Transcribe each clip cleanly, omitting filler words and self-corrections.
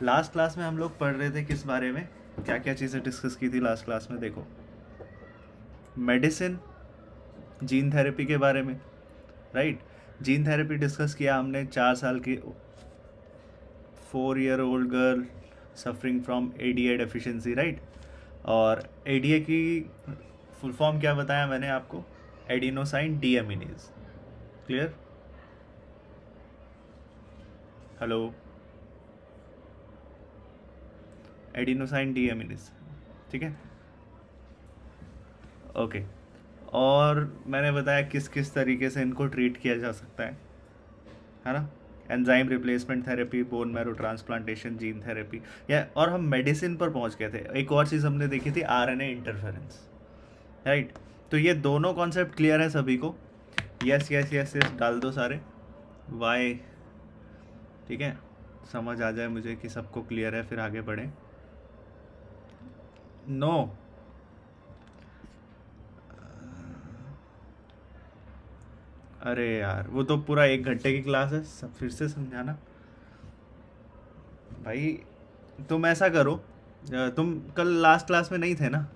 Last class में हम लोग पढ़ रहे थे किस बारे में, क्या क्या चीज़ें डिस्कस की थी लास्ट क्लास में? देखो, मेडिसिन, जीन थेरेपी के बारे में, राइट। जीन थेरेपी डिस्कस किया हमने, 4 साल की 4 year old girl suffering from ADA deficiency, right. और एडीए की फुल फॉर्म क्या बताया मैंने आपको? Adenosine deaminase. Clear? Hello? Adenosine deaminase, ठीक है, ओके। और मैंने बताया किस किस तरीके से इनको ट्रीट किया जा सकता है ना? Enzyme replacement therapy, bone marrow transplantation, gene therapy, या और हम मेडिसिन पर पहुंच गए थे। एक और चीज़ हमने देखी थी, आरएनए इंटरफेरेंस, राइट। तो ये दोनों कॉन्सेप्ट क्लियर है सभी को? यस यस यस यस डाल दो सारे, वाई, ठीक है, समझ आ जाए मुझे कि सबको क्लियर है, फिर आगे बढ़ें। नो, अरे यार वो तो पूरा 1 घंटे की क्लास है, सब फिर से समझाना भाई। तुम ऐसा करो, तुम कल लास्ट क्लास में नहीं थे ना?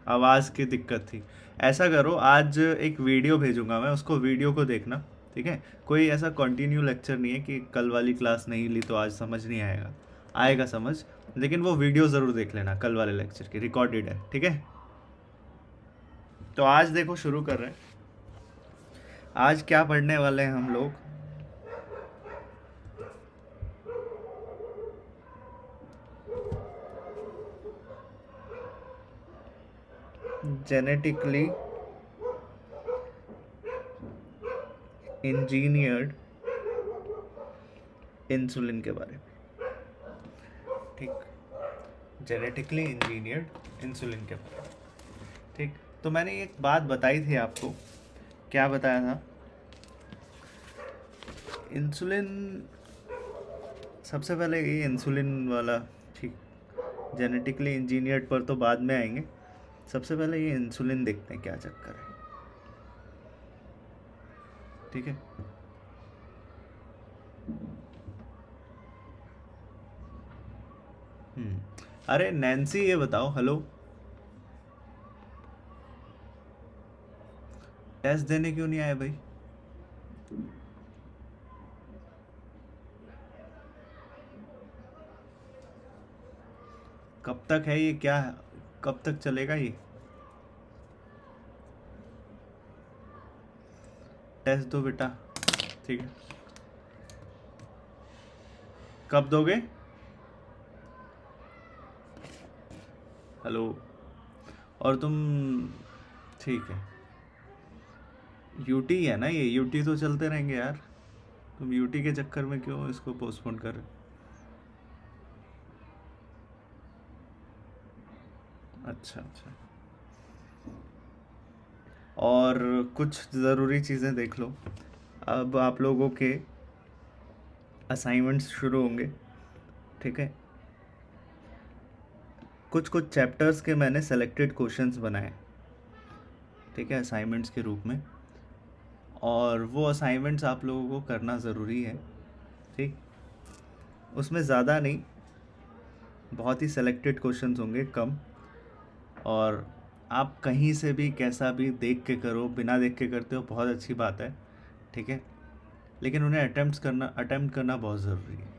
आवाज़ की दिक्कत थी। ऐसा करो, आज एक वीडियो भेजूंगा मैं, उसको वीडियो को देखना, ठीक है। कोई ऐसा कंटिन्यू लेक्चर नहीं है कि कल वाली क्लास नहीं ली तो आज समझ नहीं आएगा, आएगा समझ, लेकिन वो वीडियो ज़रूर देख लेना, कल वाले लेक्चर की रिकॉर्डेड है, ठीक है। तो आज देखो शुरू कर रहे हैं। आज क्या पढ़ने वाले हैं हम लोग? जेनेटिकली इंजीनियर्ड इंसुलिन के बारे में, ठीक। जेनेटिकली इंजीनियर्ड इंसुलिन के बारे में, ठीक। तो मैंने एक बात बताई थी आपको, क्या बताया था? इंसुलिन, सबसे पहले ये इंसुलिन वाला, ठीक। जेनेटिकली इंजीनियर्ड पर तो बाद में आएंगे, सबसे पहले ये इंसुलिन देखते हैं क्या चक्कर है, ठीक है। अरे नैन्सी ये बताओ, हेलो, टेस्ट देने क्यों नहीं आए भाई? कब तक है ये, क्या है? कब तक चलेगा ये टेस्ट? दो बेटा, ठीक है। कब दोगे? हेलो? और तुम, ठीक है, यूटी है ना ये, यूटी तो चलते रहेंगे यार, तुम यूटी के चक्कर में क्यों इसको पोस्टपोन कर रहे हो? अच्छा अच्छा, और कुछ ज़रूरी चीज़ें देख लो। अब आप लोगों के असाइनमेंट्स शुरू होंगे, ठीक है। कुछ कुछ चैप्टर्स के मैंने सेलेक्टेड क्वेश्चंस बनाए, ठीक है, असाइनमेंट्स के रूप में, और वो असाइनमेंट्स आप लोगों को करना ज़रूरी है, ठीक। उसमें ज़्यादा नहीं, बहुत ही सेलेक्टेड क्वेश्चंस होंगे, कम, और आप कहीं से भी कैसा भी देख के करो, बिना देख के करते हो बहुत अच्छी बात है, ठीक है, लेकिन उन्हें अटेम्प्ट करना बहुत ज़रूरी है।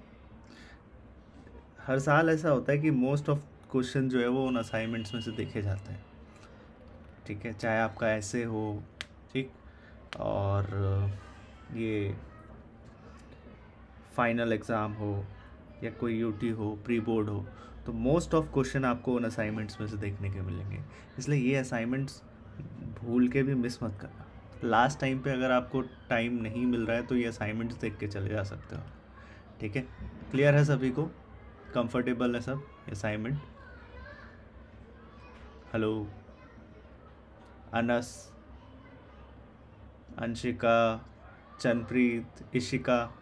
हर साल ऐसा होता है कि मोस्ट ऑफ क्वेश्चन जो है वो उन असाइनमेंट्स में से देखे जाते हैं, ठीक है, चाहे आपका ऐसे हो, ठीक, और ये फाइनल एग्ज़ाम हो, या कोई यूटी हो, प्री बोर्ड हो, तो मोस्ट ऑफ क्वेश्चन आपको उन असाइनमेंट्स में से देखने के मिलेंगे। इसलिए ये असाइनमेंट्स भूल के भी मिस मत करना। लास्ट टाइम पे अगर आपको टाइम नहीं मिल रहा है तो ये असाइनमेंट्स देख के चले जा सकते हो, ठीक है। क्लियर है सभी को? कंफर्टेबल है सब असाइनमेंट? हेलो? अनस, अंशिका, चनप्रीत, इशिका,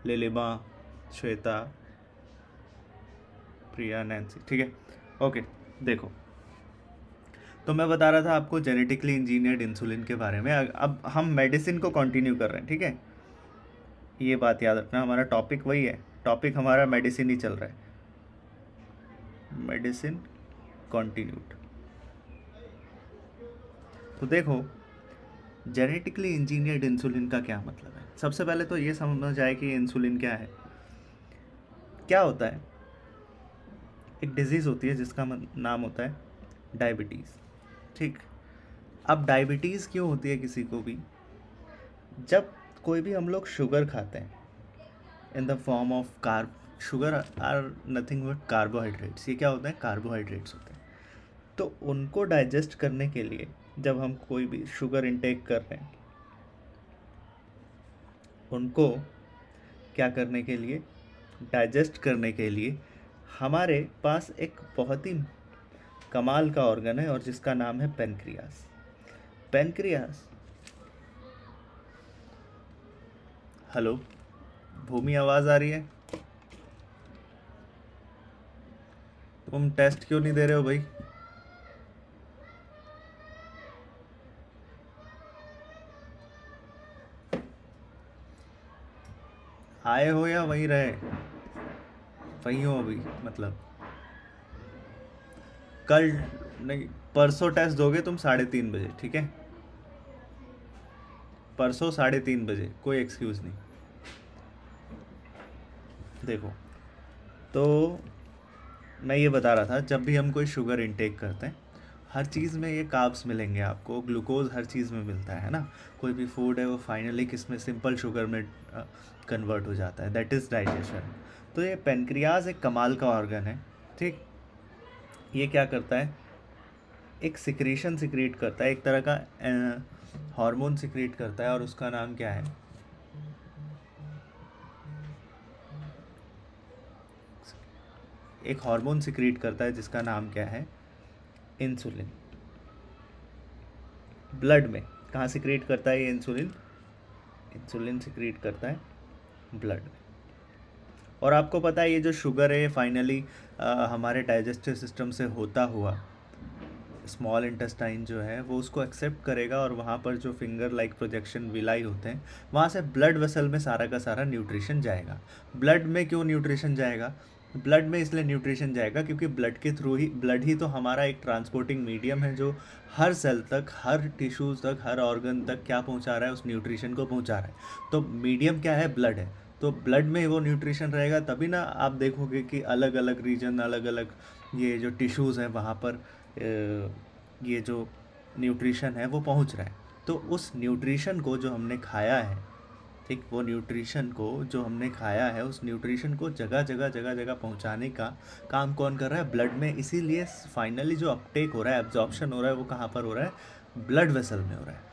लिलिमा, श्वेता, प्रिया, नैन्सी, ठीक है, ओके। देखो, तो मैं बता रहा था आपको जेनेटिकली इंजीनियर्ड इंसुलिन के बारे में। अब हम मेडिसिन को कंटिन्यू कर रहे हैं, ठीक है। ये बात याद रखना, हमारा टॉपिक वही है, टॉपिक हमारा मेडिसिन ही चल रहा है, मेडिसिन कॉन्टिन्यूड। तो देखो, जेनेटिकली इंजीनियर्ड इंसुलिन का क्या मतलब है। सबसे पहले तो ये समझ आए कि इंसुलिन क्या है। क्या होता है, एक डिजीज़ होती है जिसका नाम होता है डायबिटीज़। ठीक, अब डायबिटीज़ क्यों होती है किसी को भी, जब कोई भी हम लोग शुगर खाते हैं in the form of carb, sugar are nothing but carbohydrates. ये क्या होता है, कार्बोहाइड्रेट्स होते हैं। तो उनको डाइजेस्ट करने के लिए जब हम कोई भी शुगर इनटेक कर रहे हैं, उनको क्या करने के लिए, डाइजेस्ट करने के लिए हमारे पास एक बहुत ही कमाल का ऑर्गन है और जिसका नाम है पेनक्रियास। पेनक्रियास, हेलो भूमि, आवाज़ आ रही है? तुम टेस्ट क्यों नहीं दे रहे हो भाई? आए हो या वहीं रहे, वहीं हो अभी मतलब? कल नहीं, परसों टेस्ट दोगे तुम 3:30 बजे, ठीक है? परसों 3:30 बजे, कोई एक्सक्यूज़ नहीं। देखो, तो मैं ये बता रहा था, जब भी हम कोई शुगर इनटेक करते हैं, हर चीज़ में ये कार्ब्स मिलेंगे आपको, ग्लूकोज हर चीज़ में मिलता है ना। कोई भी फूड है वो फाइनली किस में, सिंपल शुगर में कन्वर्ट हो जाता है, दैट इज़ डाइजेशन। तो ये पेनक्रियाज एक कमाल का ऑर्गन है। ठीक, ये क्या करता है, एक सिक्रीशन सिक्रीट करता है, एक तरह का हार्मोन सिक्रीट करता है, और उसका नाम क्या है, एक हार्मोन सिक्रीट करता है जिसका नाम क्या है, इंसुलिन। ब्लड में कहाँ सिक्रीट करता है ये इंसुलिन, इंसुलिन सिक्रीट करता है ब्लड में। और आपको पता है ये जो शुगर है फाइनली हमारे डाइजेस्टिव सिस्टम से होता हुआ स्मॉल इंटेस्टाइन जो है वो उसको एक्सेप्ट करेगा, और वहाँ पर जो फिंगर लाइक प्रोजेक्शन विलाई होते हैं, वहाँ से ब्लड वेसल में सारा का सारा न्यूट्रिशन जाएगा। ब्लड में क्यों न्यूट्रिशन जाएगा, ब्लड में इसलिए न्यूट्रिशन जाएगा क्योंकि ब्लड के थ्रू ही, ब्लड ही तो हमारा एक ट्रांसपोर्टिंग मीडियम है जो हर सेल तक, हर टिश्यूज़ तक, हर ऑर्गन तक क्या पहुंचा रहा है, उस न्यूट्रिशन को पहुंचा रहा है। तो मीडियम क्या है, ब्लड है। तो ब्लड में वो न्यूट्रिशन रहेगा, तभी ना आप देखोगे कि अलग अलग रीजन, अलग अलग ये जो टिश्यूज़ हैं वहाँ पर ये जो न्यूट्रिशन है वो पहुंच रहा है। तो उस न्यूट्रिशन को जो हमने खाया है, ठीक, वो न्यूट्रिशन को जो हमने खाया है, उस न्यूट्रिशन को जगह जगह जगह जगह पहुंचाने का काम कौन कर रहा है, ब्लड में। इसीलिए फाइनली जो अपटेक हो रहा है, एब्जॉर्प्शन हो रहा है, वो कहाँ पर हो रहा है, ब्लड वेसल में हो रहा है।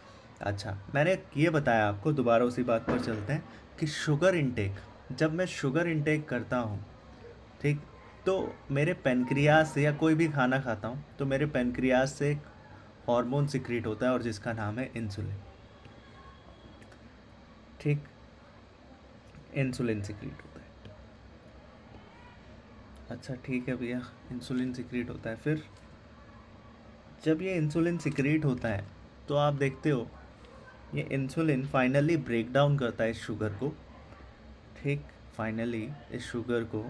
अच्छा, मैंने ये बताया आपको, दोबारा उसी बात पर चलते हैं कि शुगर इनटेक, जब मैं शुगर इनटेक करता हूँ, ठीक, तो मेरे पेनक्रियास से, या कोई भी खाना खाता हूँ तो मेरे पेनक्रियास से एक हार्मोन सिक्रीट होता है और जिसका नाम है इंसुलिन। ठीक, इंसुलिन सिक्रीट होता है। अच्छा ठीक है भैया, इंसुलिन सिक्रीट होता है। फिर जब ये इंसुलिन सिक्रीट होता है तो आप देखते हो ये इंसुलिन फाइनली ब्रेक डाउन करता है इस शुगर को। ठीक, फाइनली इस शुगर को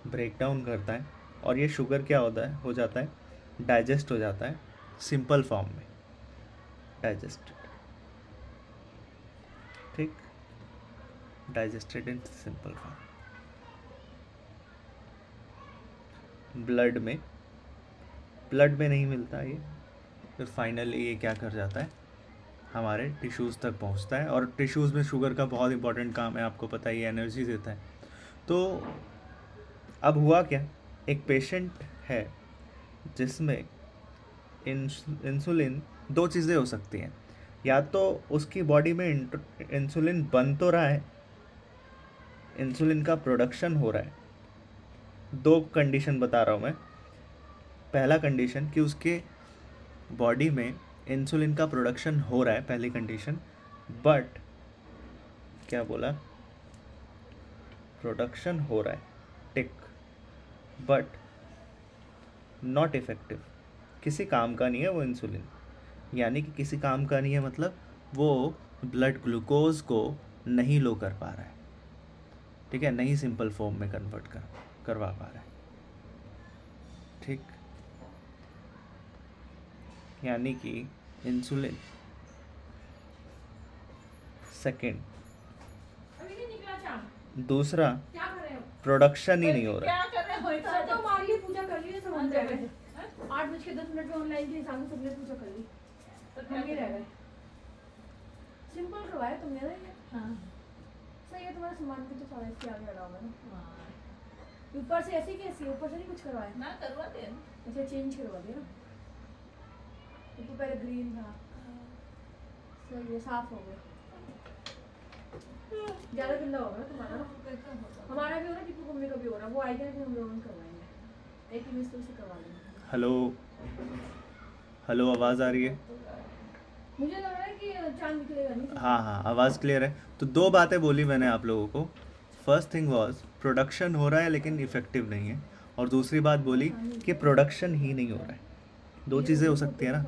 ब्रेक डाउन करता है, और ये शुगर क्या होता है, हो जाता है, डाइजेस्ट हो जाता है सिंपल फॉर्म में, डाइजेस्टेड। ठीक, digested in simple form. Blood में नहीं मिलता ये, फिर फाइनली ये क्या कर जाता है, हमारे टिश्यूज़ तक पहुंचता है। और टिश्यूज़ में शुगर का बहुत इंपॉर्टेंट काम है, आपको पता ही, एनर्जी देता है। तो अब हुआ क्या, एक पेशेंट है जिसमें इंसुलिन, दो चीज़ें हो सकती हैं, या तो उसकी बॉडी में इंसुलिन बन तो रहा है, इंसुलिन का प्रोडक्शन हो रहा है। दो कंडीशन बता रहा हूँ मैं। पहला कंडीशन कि उसके बॉडी में इंसुलिन का प्रोडक्शन हो रहा है, पहली कंडीशन। बट क्या बोला, प्रोडक्शन हो रहा है, टिक, बट नॉट इफेक्टिव, किसी काम का नहीं है वो इंसुलिन। यानी कि किसी काम का नहीं है मतलब वो ब्लड ग्लूकोज को नहीं लो कर पा रहा है, ठीक है, नहीं सिंपल फॉर्म में कन्वर्ट करवा पा रहा है, ठीक। यानी कि इंसुलिन सेकेंड, दूसरा प्रोडक्शन ही नहीं हो रहा है। तो हमारी ये पूजा कर ली, समझ गए 8:10 में ऑनलाइन के हिसाब से सबने पूजा कर ली, तो हम ही रह गए। सिंपल करवाया तुमने ना ये। हाँ सही है, तुम्हारा सामान भी तो सारा इसके आगे लगा होगा ना। ऊपर से ऐसी कैसी, ऊपर से नहीं कुछ करवाया ना करवा दे। अच्छा चेंज करवा दिया, तो पहले ग्रीन था। सही है, साफ हो गया। ज़्यादा गंदा होगा ना तुम्हारा, हमारा भी हो रहा है, टीपू मम्मी का भी हो रहा है। वो आएगा लेकिन हम लोग करवाएंगे, एक ही मिस्त्री से करवा लेंगे। हेलो हेलो, आवाज़ आ रही है? मुझे लग रहा है कि चांद निकलेगा नहीं। हाँ हाँ, आवाज़ क्लियर है। तो दो बातें बोली मैंने आप लोगों को। फर्स्ट थिंग वाज प्रोडक्शन हो रहा है लेकिन इफ़ेक्टिव नहीं है, और दूसरी बात बोली कि प्रोडक्शन ही नहीं हो रहा है। दो चीज़ें हो सकती है ना,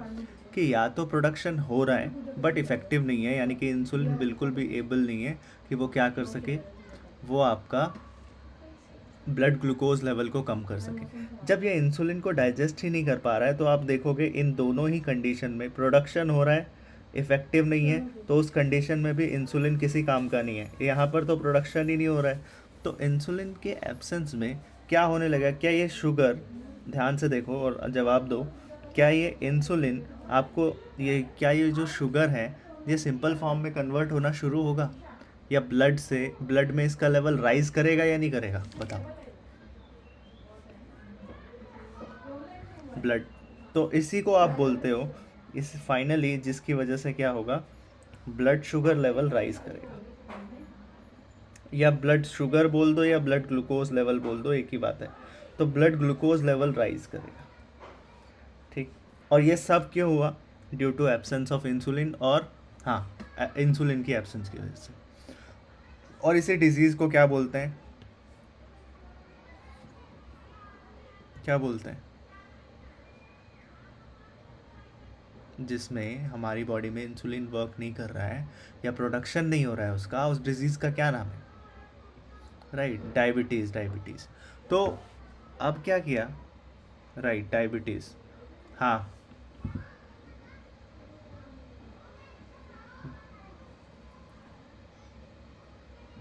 कि या तो प्रोडक्शन हो रहा है बट इफ़ेक्टिव नहीं है, यानी कि इंसुलिन बिल्कुल भी एबल नहीं है कि वो क्या कर सके, वो आपका ब्लड ग्लूकोज लेवल को कम कर सके। जब ये इंसुलिन को डाइजेस्ट ही नहीं कर पा रहा है, तो आप देखोगे इन दोनों ही कंडीशन में प्रोडक्शन हो रहा है, इफ़ेक्टिव नहीं है, तो उस कंडीशन में भी इंसुलिन किसी काम का नहीं है। यहाँ पर तो प्रोडक्शन ही नहीं हो रहा है, तो इंसुलिन के एब्सेंस में क्या होने लगा, क्या ये शुगर, ध्यान से देखो और जवाब दो, क्या ये इंसुलिन आपको, ये क्या ये जो शुगर है ये सिंपल फॉर्म में कन्वर्ट होना शुरू होगा, या ब्लड में इसका लेवल राइज करेगा या नहीं करेगा, बताओ। ब्लड, तो इसी को आप बोलते हो, इस फाइनली जिसकी वजह से क्या होगा, ब्लड शुगर लेवल राइज करेगा, या ब्लड शुगर बोल दो या ब्लड ग्लूकोज लेवल बोल दो, एक ही बात है। तो ब्लड ग्लूकोज लेवल राइज करेगा, ठीक। और ये सब क्यों हुआ, due to absence of insulin, और हाँ, इंसुलिन की एब्सेंस की वजह से। और इसी डिजीज़ को क्या बोलते हैं, क्या बोलते हैं, जिसमें हमारी बॉडी में इंसुलिन वर्क नहीं कर रहा है या प्रोडक्शन नहीं हो रहा है उसका, उस डिजीज़ का क्या नाम है, राइट, डायबिटीज़। तो अब क्या किया, राइट, डायबिटीज़, हाँ,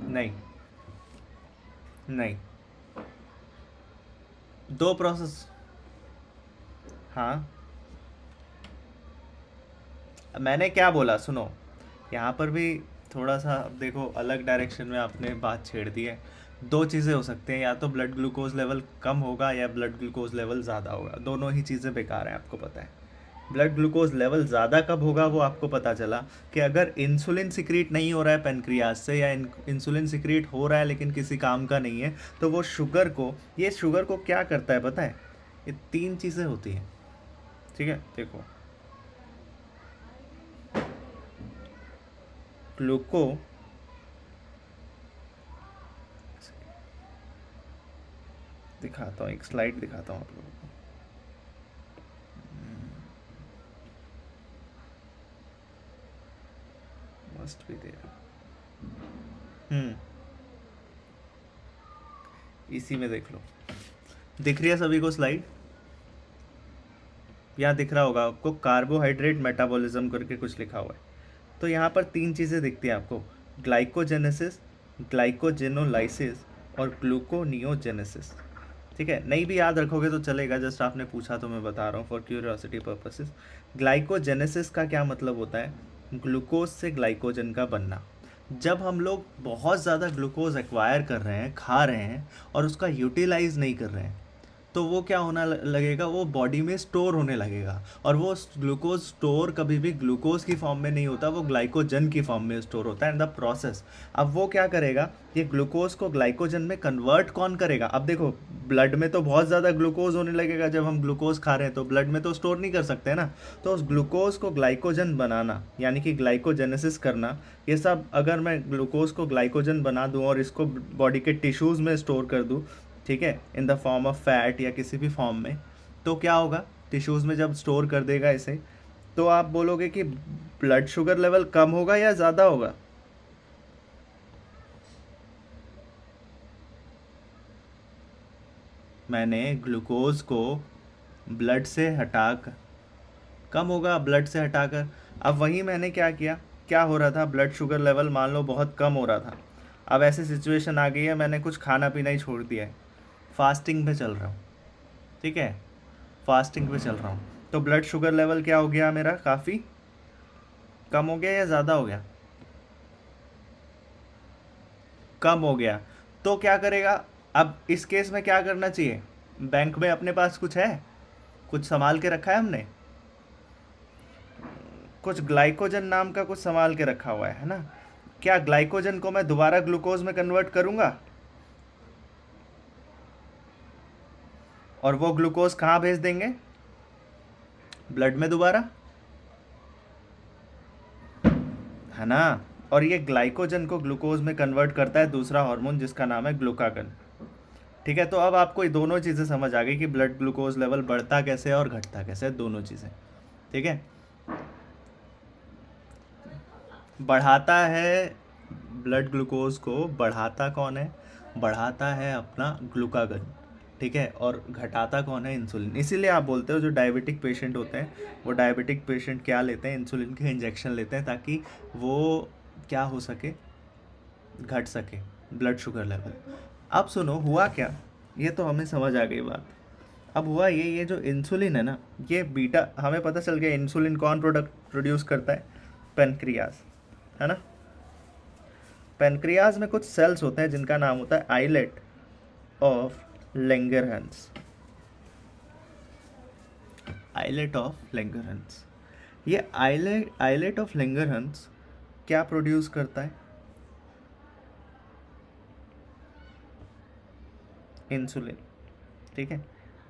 नहीं नहीं, दो प्रोसेस, हाँ, मैंने क्या बोला सुनो, यहाँ पर भी थोड़ा सा अब देखो अलग डायरेक्शन में आपने बात छेड़ दी है। दो चीज़ें हो सकती हैं, या तो ब्लड ग्लूकोज लेवल कम होगा या ब्लड ग्लूकोज लेवल ज़्यादा होगा, दोनों ही चीज़ें बेकार हैं, आपको पता है। ब्लड ग्लूकोज लेवल ज़्यादा कब होगा, वो आपको पता चला कि अगर इंसुलिन सिक्रीट नहीं हो रहा है पेनक्रियाज से, या इंसुलिन सिक्रीट हो रहा है लेकिन किसी काम का नहीं है, तो वो शुगर को क्या करता है पता है, ये तीन चीज़ें होती हैं, ठीक है। देखो, ग्लूको दिखाता हूँ, एक स्लाइड दिखाता हूँ आप लोगों को। मस्ट बी देयर, इसी में देख लो, दिख रही है सभी को स्लाइड, यहाँ दिख रहा होगा आपको, कार्बोहाइड्रेट मेटाबॉलिज्म करके कुछ लिखा हुआ है। तो यहाँ पर तीन चीज़ें दिखती हैं आपको, ग्लाइकोजेनेसिस, ग्लाइकोजेनोलाइसिस और ग्लूकोनियोजेनेसिस, ठीक है। नहीं भी याद रखोगे तो चलेगा, जस्ट आपने पूछा तो मैं बता रहा हूँ फॉर क्यूरियोसिटी पर्पसेस। ग्लाइकोजेनेसिस का क्या मतलब होता है, ग्लूकोज से ग्लाइकोजन का बनना। जब हम लोग बहुत ज़्यादा ग्लूकोज एक्वायर कर रहे हैं, खा रहे हैं, और उसका यूटिलाइज नहीं कर रहे हैं, तो वो क्या होना लगेगा, वो बॉडी में स्टोर होने लगेगा, और वो ग्लूकोज स्टोर कभी भी ग्लूकोज की फॉर्म में नहीं होता, वो ग्लाइकोजन की फॉर्म में स्टोर होता है इन द प्रोसेस। अब वो क्या करेगा, ये ग्लूकोज को ग्लाइकोजन में कन्वर्ट कौन करेगा, अब देखो ब्लड में तो बहुत ज़्यादा ग्लूकोज होने लगेगा, जब हम ग्लूकोज खा रहे हैं तो ब्लड में तो स्टोर नहीं कर सकते ना, तो उस ग्लूकोज को ग्लाइकोजन बनाना, यानी कि ग्लाइकोजेनेसिस करना, ये सब अगर मैं ग्लूकोज को ग्लाइकोजन बना दूँ और इसको बॉडी के टिश्यूज़ में स्टोर कर दूँ, ठीक है, इन द फॉर्म ऑफ फैट या किसी भी फॉर्म में, तो क्या होगा, टिश्यूज़ में जब स्टोर कर देगा इसे, तो आप बोलोगे कि ब्लड शुगर लेवल कम होगा या ज़्यादा होगा, मैंने ग्लूकोज को ब्लड से हटाकर, कम होगा ब्लड से हटाकर। अब वही मैंने क्या किया, क्या हो रहा था, ब्लड शुगर लेवल मान लो बहुत कम हो रहा था। अब ऐसी सिचुएशन आ गई है, मैंने कुछ खाना पीना ही छोड़ दिया है, फास्टिंग पे चल रहा हूँ, ठीक है, फास्टिंग पे चल रहा हूँ, तो ब्लड शुगर लेवल क्या हो गया मेरा, काफ़ी कम हो गया या ज़्यादा हो गया, कम हो गया। तो क्या करेगा, अब इस केस में क्या करना चाहिए, बैंक में अपने पास कुछ है, कुछ संभाल के रखा है हमने, कुछ ग्लाइकोजन नाम का कुछ संभाल के रखा हुआ है ना। क्या ग्लाइकोजन को मैं दोबारा ग्लूकोज में कन्वर्ट करूंगा, और वो ग्लूकोज कहाँ भेज देंगे, ब्लड में दोबारा, है ना। और ये ग्लाइकोजन को ग्लूकोज में कन्वर्ट करता है दूसरा हार्मोन जिसका नाम है ग्लूकागन। ठीक है, तो अब आपको ये दोनों चीज़ें समझ आ गई कि ब्लड ग्लूकोज लेवल बढ़ता कैसे है और घटता कैसे है, दोनों चीज़ें। ठीक है, बढ़ाता है ब्लड ग्लूकोज को, बढ़ाता कौन है, बढ़ाता है अपना ग्लूकागन। ठीक है, और घटाता कौन है, इंसुलिन। इसीलिए आप बोलते हो जो डायबिटिक पेशेंट होते हैं वो डायबिटिक पेशेंट क्या लेते हैं, इंसुलिन के इंजेक्शन लेते हैं, ताकि वो क्या हो सके, घट सके ब्लड शुगर लेवल। अब सुनो हुआ क्या, ये तो हमें समझ आ गई बात। अब हुआ ये जो इंसुलिन है ना, ये बीटा, हमें पता चल गया इंसुलिन कौन प्रोडक्ट प्रोड्यूस करता है, पेनक्रियाज, है ना। पेनक्रियाज में कुछ सेल्स होते हैं जिनका नाम होता है आइलेट ऑफ लेंगरहंस, आइलेट ऑफ लेंगरहंस। ये आइलेट ऑफ लेंगरहंस क्या प्रोड्यूस करता है, इंसुलिन। ठीक है,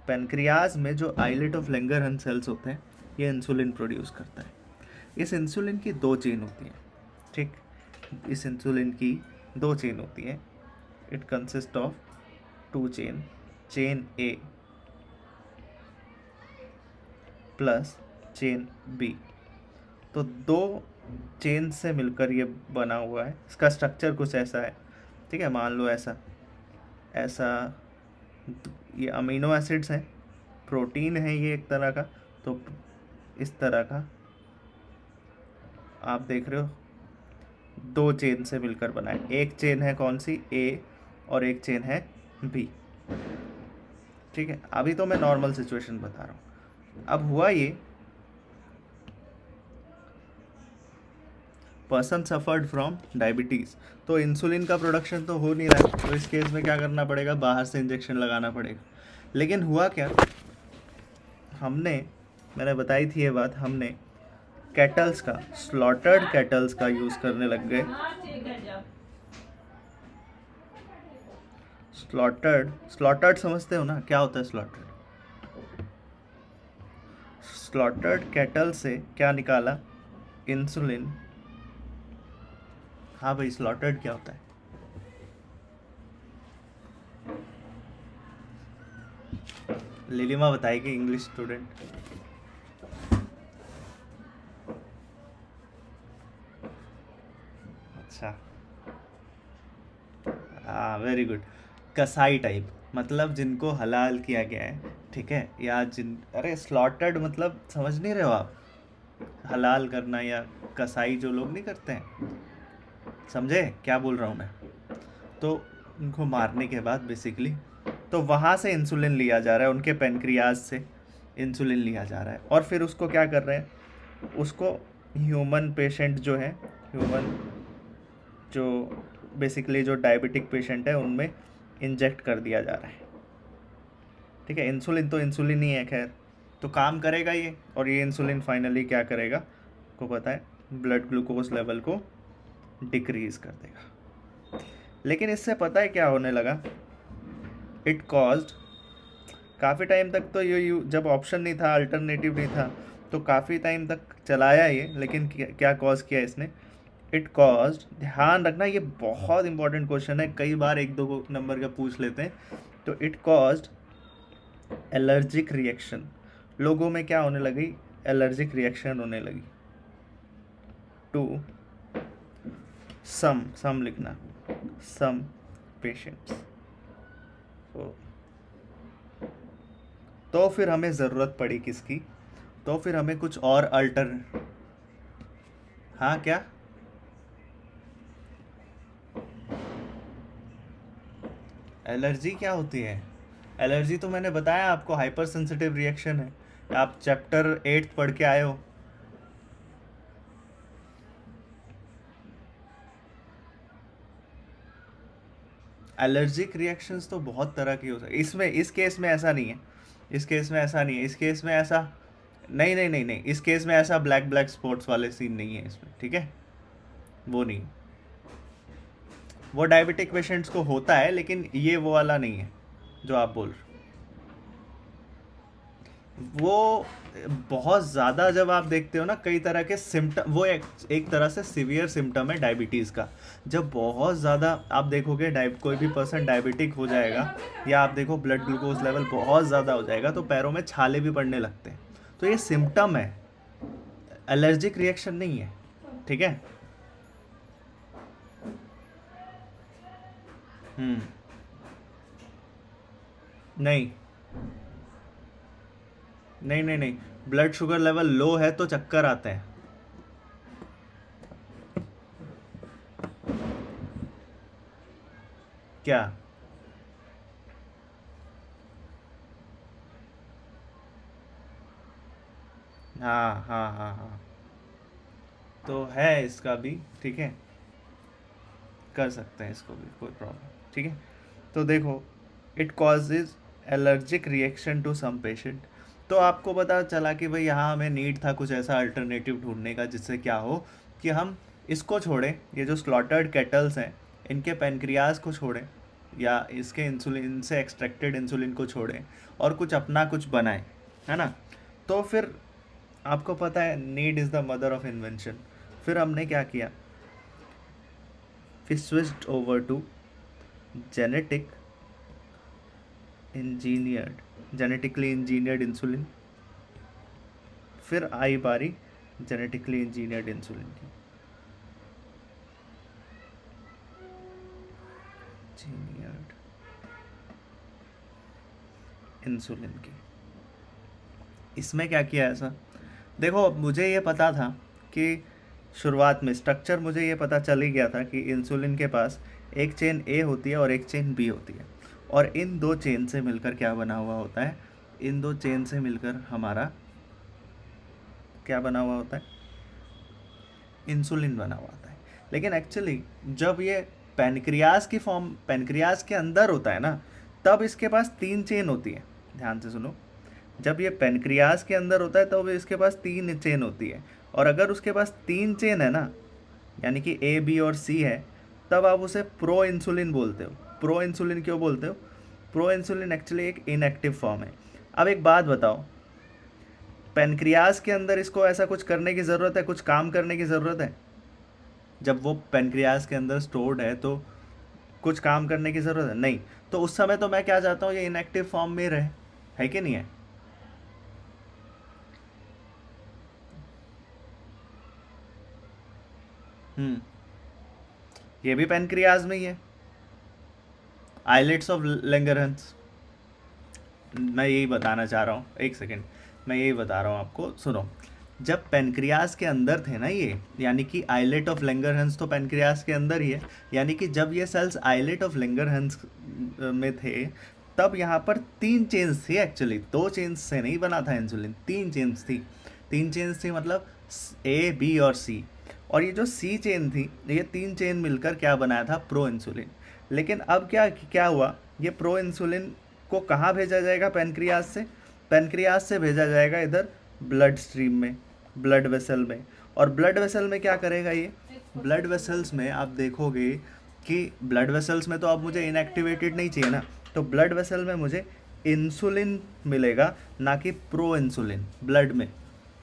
पेनक्रियाज में जो आइलेट ऑफ लेंगरहंस सेल्स होते हैं ये इंसुलिन प्रोड्यूस करता है। इस इंसुलिन की दो चेन होती हैं, ठीक, इस इंसुलिन की दो चेन होती हैं। It consist of two chain, chain A plus chain B. तो दो चेन से मिलकर ये बना हुआ है, इसका स्ट्रक्चर कुछ ऐसा है। ठीक है, मान लो ऐसा ऐसा, ये अमीनो एसिड्स हैं, प्रोटीन है ये एक तरह का, तो इस तरह का आप देख रहे हो, दो चेन से मिलकर बना है। एक चेन है कौन सी, ए, और एक चेन है बी। ठीक है, अभी तो मैं नॉर्मल सिचुएशन बता रहा हूँ। अब हुआ ये, पर्सन सफर्ड फ्रॉम डायबिटीज़, तो इंसुलिन का प्रोडक्शन तो हो नहीं रहा है, तो इस केस में क्या करना पड़ेगा, बाहर से इंजेक्शन लगाना पड़ेगा। लेकिन हुआ क्या, मैंने बताई थी ये बात, हमने कैटल्स का, स्लॉटर्ड कैटल्स का यूज़ करने लग गए। स्लॉटर्ड समझते हो ना, क्या होता है स्लॉटर्ड, स्लॉटर्ड कैटल से क्या निकाला, इंसुलिन। हाँ भाई, स्लॉटर्ड क्या होता है, लिलिमा बताएगी, इंग्लिश स्टूडेंट। अच्छा, हाँ वेरी गुड, कसाई टाइप, मतलब जिनको हलाल किया गया है, ठीक है, या अरे स्लॉटर्ड मतलब समझ नहीं रहे हो आप, हलाल करना, या कसाई जो लोग नहीं करते हैं, समझे क्या बोल रहा हूँ मैं। तो उनको मारने के बाद बेसिकली, तो वहाँ से इंसुलिन लिया जा रहा है, उनके पेनक्रियाज से इंसुलिन लिया जा रहा है, और फिर उसको क्या कर रहे हैं, उसको ह्यूमन पेशेंट जो है, ह्यूमन जो बेसिकली जो डायबिटिक पेशेंट है उनमें इंजेक्ट कर दिया जा रहा है। ठीक है, इंसुलिन तो इंसुलिन ही है, खैर तो काम करेगा ये, और ये इंसुलिन फाइनली क्या करेगा, को पता है, ब्लड ग्लूकोज लेवल को डिक्रीज कर देगा। लेकिन इससे पता है क्या होने लगा, इट कॉज्ड, काफ़ी टाइम तक तो ये जब ऑप्शन नहीं था, अल्टरनेटिव नहीं था, तो काफ़ी टाइम तक चलाया ये, लेकिन क्या कॉज किया इसने, इट कॉज्ड, ध्यान रखना ये बहुत इंपॉर्टेंट क्वेश्चन है, कई बार एक दो नंबर का पूछ लेते हैं। तो इट कॉज्ड एलर्जिक रिएक्शन, लोगों में क्या होने लगी, एलर्जिक रिएक्शन होने लगी, टू सम लिखना, सम पेशेंट्स। तो तो फिर हमें ज़रूरत पड़ी किसकी, तो फिर हमें कुछ और अल्टर, हाँ क्या, एलर्जी क्या होती है? एलर्जी तो मैंने बताया आपको, हाइपर सेंसिटिव रिएक्शन है। आप चैप्टर 8 पढ़ के आए हो। एलर्जिक रिएक्शंस तो बहुत तरह की हो सकती, इसमें इस केस में ऐसा नहीं है, इस केस में ऐसा नहीं है, इस केस में ऐसा नहीं नहीं नहीं नहीं, इस केस में ऐसा ब्लैक ब्लैक स्पॉट्स वाले सीन नहीं है इसमें, ठीक है, वो नहीं, वो डायबिटिक पेशेंट्स को होता है, लेकिन ये वो वाला नहीं है जो आप बोल रहे हो। वो बहुत ज़्यादा जब आप देखते हो ना कई तरह के सिम्टम, वो एक तरह से सिवियर सिम्टम है डायबिटीज़ का। जब बहुत ज़्यादा आप देखोगे कोई भी पर्सन डायबिटिक हो जाएगा, या आप देखो ब्लड ग्लूकोज लेवल बहुत ज़्यादा हो जाएगा तो पैरों में छाले भी पड़ने लगते हैं, तो ये सिम्टम है, एलर्जिक रिएक्शन नहीं है, ठीक है। हम्म। नहीं नहीं नहीं नहीं, ब्लड शुगर लेवल लो है तो चक्कर आते हैं। क्या? हाँ हाँ हाँ हाँ, तो है इसका भी, ठीक है, कर सकते हैं इसको भी, कोई प्रॉब्लम, ठीक है। तो देखो, it causes allergic reaction to some patient. तो आपको पता चला कि भाई यहाँ हमें नीड था कुछ ऐसा अल्टरनेटिव ढूंढने का जिससे क्या हो कि हम इसको छोड़ें, ये जो स्लॉटर्ड कैटल्स हैं इनके पेनक्रियाज को छोड़ें, या इसके इंसुलिन से एक्सट्रैक्टेड इंसुलिन को छोड़ें और कुछ अपना कुछ बनाएं, है ना। तो फिर आपको पता है need is the mother of invention. फिर हमने क्या किया, फिर switched over to genetically engineered insulin. फिर आई बारी जेनेटिकली इंजीनियर्ड इंसुलिन की, इंजीनियर्ड इंसुलिन की। इसमें क्या किया ऐसा, देखो मुझे ये पता था कि शुरुआत में स्ट्रक्चर मुझे ये पता चल ही गया था कि इंसुलिन के पास एक चेन ए होती है और एक चेन बी होती है, और इन दो चेन से मिलकर क्या बना हुआ होता है, इन दो चेन से मिलकर हमारा क्या बना हुआ होता है, इंसुलिन बना हुआ होता है। लेकिन एक्चुअली जब ये पेनक्रियाज के अंदर होता है ना, तब इसके पास तीन चेन होती है, ध्यान से सुनो। जब ये पेनक्रियाज के अंदर होता है तो इसके पास तीन चेन होती है, और अगर उसके पास तीन चेन है ना, यानी कि ए बी और सी है, तब आप उसे प्रो इंसुलिन बोलते हो। प्रो इंसुलिन क्यों बोलते हो, प्रो इंसुलिन एक्चुअली एक इनएक्टिव फॉर्म है। अब एक बात बताओ, पेनक्रियाज के अंदर इसको ऐसा कुछ करने की ज़रूरत है, कुछ काम करने की ज़रूरत है? जब वो पेनक्रियाज के अंदर स्टोर्ड है तो कुछ काम करने की ज़रूरत है नहीं, तो उस समय तो मैं क्या चाहता हूँ, ये इनएक्टिव फॉर्म में रहे, है कि नहीं है। हम्म, ये भी पेनक्रियाज में ही है, आइलेट्स ऑफ लैंगरहंस। मैं यही बताना चाह रहा हूँ, एक सेकेंड, मैं यही बता रहा हूँ आपको, सुनो। जब पेनक्रियाज के अंदर थे ना ये, यानी कि आइलेट ऑफ लैंगरहंस तो पेनक्रियाज के अंदर ही है, यानी कि जब ये सेल्स आइलेट ऑफ लैंगरहंस में थे, तब यहाँ पर तीन चेन्स थी एक्चुअली, दो चेन्स से नहीं बना था इंसुलिन, तीन चेन्स थी। तीन चेन्स थी मतलब ए बी और सी, और ये जो सी चेन थी, ये तीन चेन मिलकर क्या बनाया था, प्रो इंसुलिन। लेकिन अब क्या क्या हुआ, ये प्रो इंसुलिन को कहाँ भेजा जाएगा, पेनक्रियाज से, पेनक्रियाज से भेजा जाएगा इधर ब्लड स्ट्रीम में, ब्लड वेसल में। और ब्लड वेसल में क्या करेगा ये, ब्लड वेसल्स में आप देखोगे कि ब्लड वेसल्स में तो अब मुझे इनएक्टिवेटेड नहीं चाहिए ना, तो ब्लड वेसल में मुझे इंसुलिन मिलेगा, ना कि प्रो इंसुलिन ब्लड में,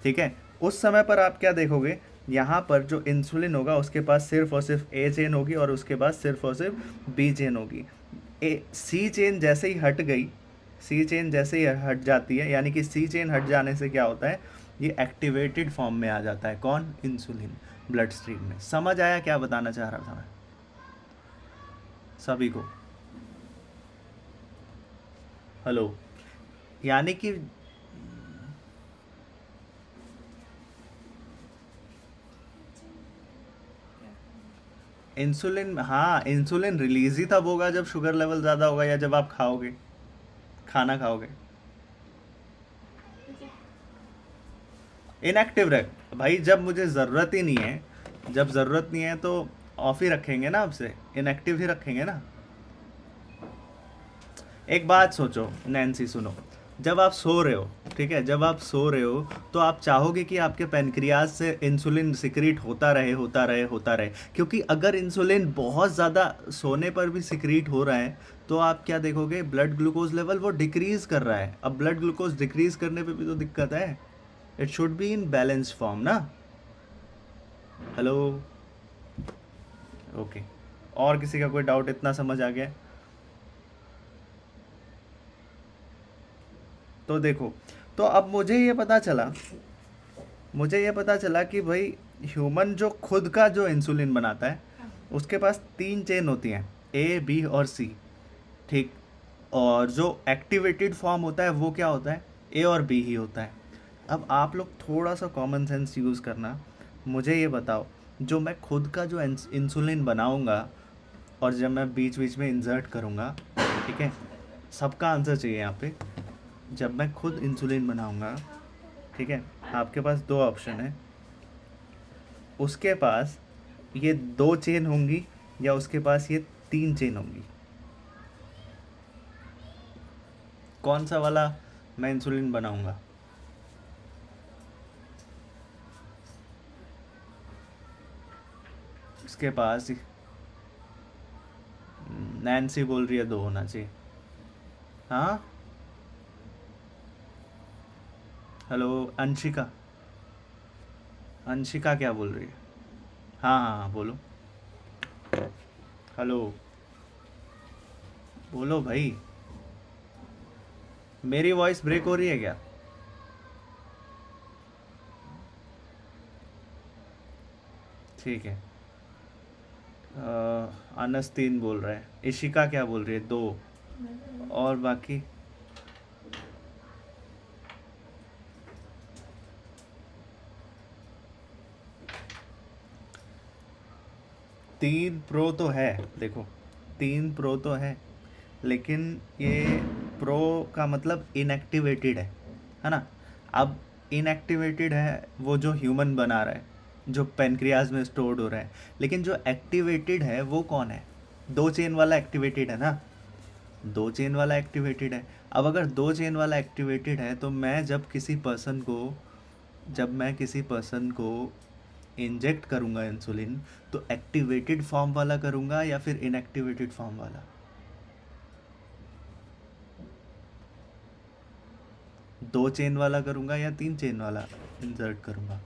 ठीक है। उस समय पर आप क्या देखोगे, यहाँ पर जो इंसुलिन होगा उसके पास सिर्फ और सिर्फ ए चेन होगी, और उसके पास सिर्फ और सिर्फ बी चेन होगी। सी चेन जैसे ही हट गई, सी चेन जैसे ही हट जाती है, यानी कि सी चेन हट जाने से क्या होता है, ये एक्टिवेटेड फॉर्म में आ जाता है, कौन, इंसुलिन, ब्लड स्ट्रीम में। समझ आया क्या बताना चाह रहा था मैं सभी को? हेलो। यानी कि इंसुलिन, हाँ इंसुलिन रिलीज ही तब होगा जब शुगर लेवल ज़्यादा होगा या जब आप खाओगे, खाना खाओगे। इनएक्टिव रख भाई, जब मुझे ज़रूरत ही नहीं है, जब ज़रूरत नहीं है तो ऑफ ही रखेंगे ना, आपसे इनएक्टिव ही रखेंगे ना। एक बात सोचो नैन्सी, सुनो, जब आप सो रहे हो, ठीक है, जब आप सो रहे हो तो आप चाहोगे कि आपके पेनक्रियाज से इंसुलिन सिक्रीट होता रहे होता रहे होता रहे, क्योंकि अगर इंसुलिन बहुत ज़्यादा सोने पर भी सिक्रीट हो रहा है तो आप क्या देखोगे, ब्लड ग्लूकोज लेवल वो डिक्रीज़ कर रहा है। अब ब्लड ग्लूकोज डिक्रीज़ करने पे भी तो दिक्कत है, it should be in balance form ना। हेलो, ओके, और किसी का कोई डाउट, इतना समझ आ गया? तो देखो, तो अब मुझे ये पता चला कि भाई ह्यूमन जो खुद का जो इंसुलिन बनाता है उसके पास 3 चेन होती हैं, ए बी और सी, ठीक। और जो एक्टिवेटेड फॉर्म होता है वो क्या होता है, ए और बी ही होता है। अब आप लोग थोड़ा सा कॉमन सेंस यूज़ करना, मुझे ये बताओ, जो मैं खुद का जो इंसुलिन बनाऊंगा और जब मैं बीच बीच में इंसर्ट करूंगा, ठीक है, सबका आंसर चाहिए यहाँ पे। जब मैं खुद इंसुलिन बनाऊंगा, ठीक है, आपके पास 2 ऑप्शन है, उसके पास ये 2 चेन होंगी या उसके पास ये 3 चेन होंगी। कौन सा वाला मैं इंसुलिन बनाऊंगा? उसके पास, नैन्सी बोल रही है 2 होना चाहिए। हाँ, हेलो अंशिका, अंशिका क्या बोल रही है? हाँ हाँ हाँ, बोलो, हेलो, बोलो भाई, मेरी वॉइस ब्रेक हो रही है क्या? ठीक है, अनस 3 बोल रहा है, इशिका क्या बोल रही है? 2, और बाकी? तीन प्रो तो है, देखो 3 प्रो तो है, लेकिन ये प्रो का मतलब इनएक्टिवेटेड है ना। अब इनएक्टिवेटेड है वो जो ह्यूमन बना रहा है, जो पेनक्रियाज में स्टोर्ड हो रहा है, लेकिन जो एक्टिवेटेड है वो कौन है? 2 चेन वाला एक्टिवेटेड है ना, 2 चेन वाला एक्टिवेटेड है। अब अगर 2 चेन वाला एक्टिवेटेड है तो मैं जब मैं किसी पर्सन को इंजेक्ट करूंगा इंसुलिन, तो एक्टिवेटेड फॉर्म वाला करूंगा या फिर इनएक्टिवेटेड फॉर्म वाला? 2 चेन वाला करूंगा या 3 चेन वाला इंसर्ट करूंगा?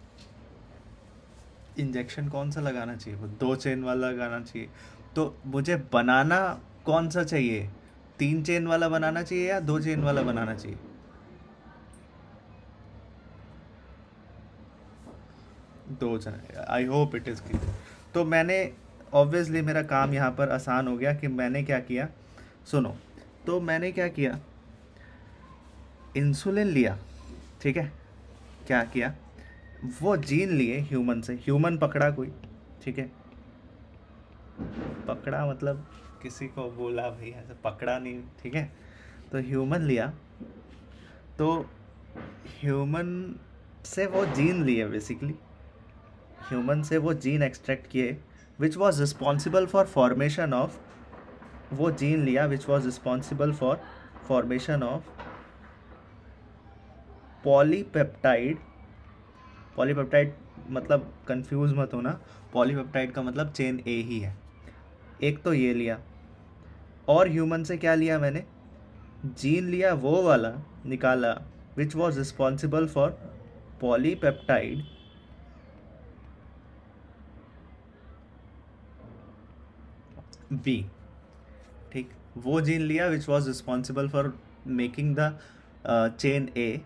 इंजेक्शन कौन सा लगाना चाहिए? वो 2 चेन वाला लगाना चाहिए। तो मुझे बनाना कौन सा चाहिए, 3 चेन वाला बनाना चाहिए या 2 चेन वाला बनाना चाहिए? 2 chain, I hope it is clear. तो मैंने ऑब्वियसली मेरा काम यहाँ पर आसान हो गया कि मैंने क्या किया, सुनो, तो मैंने क्या किया, इंसुलिन लिया, ठीक है, क्या किया, वो जीन लिए ह्यूमन से, ह्यूमन पकड़ा कोई, ठीक है, पकड़ा मतलब किसी को बोला भाई, ऐसे पकड़ा नहीं, ठीक है, तो ह्यूमन लिया, तो ह्यूमन से वो जीन लिए, बेसिकली ह्यूमन से वो जीन एक्सट्रैक्ट किए विच was responsible for formation of, वो जीन लिया which was responsible for formation of polypeptide. Polypeptide मतलब कंफ्यूज मत होना, पॉलीपेप्टाइड का मतलब चेन ए ही है। एक तो ये लिया, और ह्यूमन से क्या लिया मैंने, जीन लिया वो वाला निकाला which was responsible for polypeptide B, ठीक, वो जीन लिया which was responsible for making the chain A,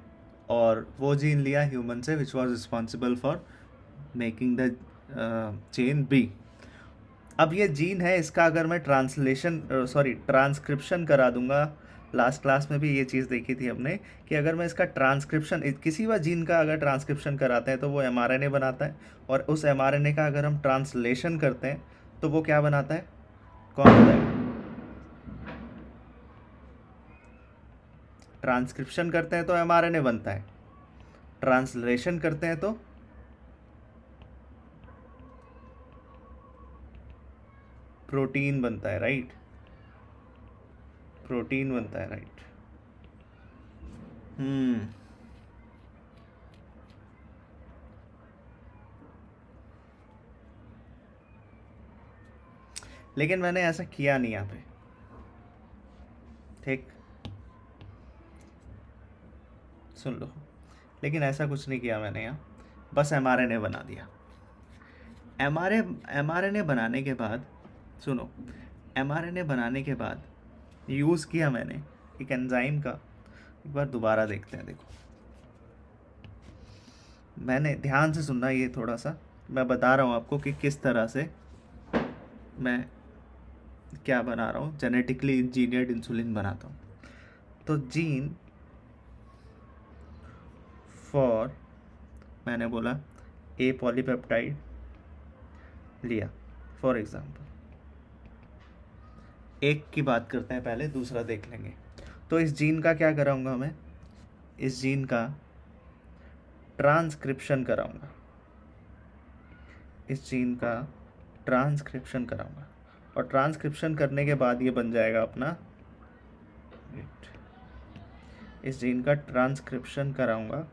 और वो जीन लिया ह्यूमन से which was responsible for making the chain B. अब ये जीन है, इसका अगर मैं ट्रांसक्रिप्शन करा दूंगा लास्ट क्लास में भी ये चीज़ देखी थी हमने कि अगर मैं इसका ट्रांसक्रिप्शन किसी भी जीन का अगर ट्रांसक्रिप्शन कराते हैं तो वो mRNA बनाता है, और उस mRNA का अगर हम ट्रांसलेशन करते हैं तो वो क्या बनाता है, कौन बताएगा? ट्रांसक्रिप्शन करते हैं तो mRNA बनता है, ट्रांसलेशन करते हैं तो प्रोटीन बनता है, राइट? प्रोटीन बनता है, राइट? लेकिन मैंने ऐसा किया नहीं यहाँ पे, ठीक? सुन लो, लेकिन ऐसा कुछ नहीं किया मैंने यहाँ, बस mRNA बना दिया। mRNA बनाने के बाद, सुनो, mRNA बनाने के बाद यूज़ किया मैंने एक एंजाइम का। एक बार दोबारा देखते हैं, देखो मैंने, ध्यान से सुनना ये थोड़ा सा, मैं बता रहा हूँ आपको कि किस तरह से मैं क्या बना रहा हूँ, जेनेटिकली इंजीनियर्ड इंसुलिन बनाता हूँ। तो जीन फॉर, मैंने बोला ए पॉलीपेप्टाइड लिया फॉर एग्जांपल, एक की बात करते हैं पहले, दूसरा देख लेंगे। तो इस जीन का क्या कराऊंगा मैं, इस जीन का ट्रांसक्रिप्शन कराऊंगा, इस जीन का ट्रांसक्रिप्शन कराऊंगा, और ट्रांसक्रिप्शन करने के बाद ये बन जाएगा अपना, इस जीन का ट्रांसक्रिप्शन कराऊंगा,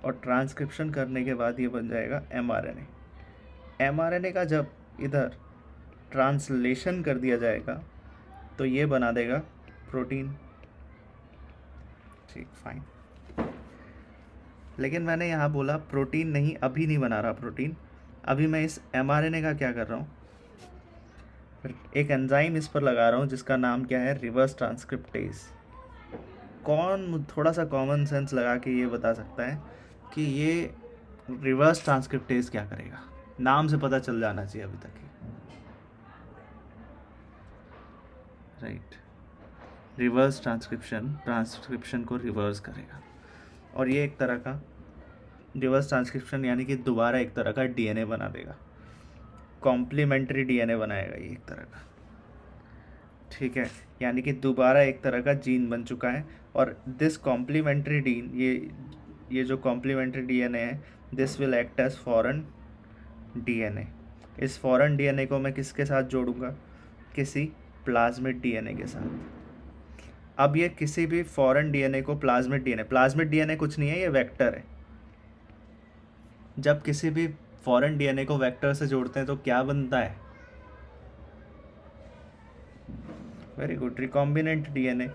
और ट्रांसक्रिप्शन करने के बाद ये बन जाएगा mRNA। mRNA का जब इधर ट्रांसलेशन कर दिया जाएगा तो ये बना देगा प्रोटीन, ठीक, फाइन। लेकिन मैंने यहाँ बोला प्रोटीन नहीं, अभी नहीं बना रहा प्रोटीन, अभी मैं इस mRNA का क्या कर रहा हूँ, एक एंजाइम इस पर लगा रहा हूँ जिसका नाम क्या है, रिवर्स ट्रांसक्रिप्टेज। कौन थोड़ा सा कॉमन सेंस लगा के ये बता सकता है कि ये रिवर्स ट्रांसक्रिप्टेज क्या करेगा? नाम से पता चल जाना चाहिए अभी तक ही, राइट? रिवर्स ट्रांसक्रिप्शन को रिवर्स करेगा, और ये एक तरह का रिवर्स ट्रांसक्रिप्शन यानी कि दोबारा एक तरह का डीएनए बना देगा, कॉम्प्लीमेंट्री डीएनए बनाएगा ये एक तरह का, ठीक है? यानी कि दोबारा एक तरह का जीन बन चुका है, और दिस कॉम्प्लीमेंट्री जीन, ये जो कॉम्प्लीमेंट्री डीएनए है, this will act as foreign DNA. इस फॉरेन डीएनए को मैं किसके साथ जोड़ूंगा, किसी प्लाज्मिड डीएनए के साथ। अब ये किसी भी फॉरेन डीएनए को प्लाज्मिड डीएनए कुछ नहीं है, ये वेक्टर है। जब किसी भी फॉरेन डीएनए को वेक्टर से जोड़ते हैं तो क्या बनता है? Very good, recombinant DNA,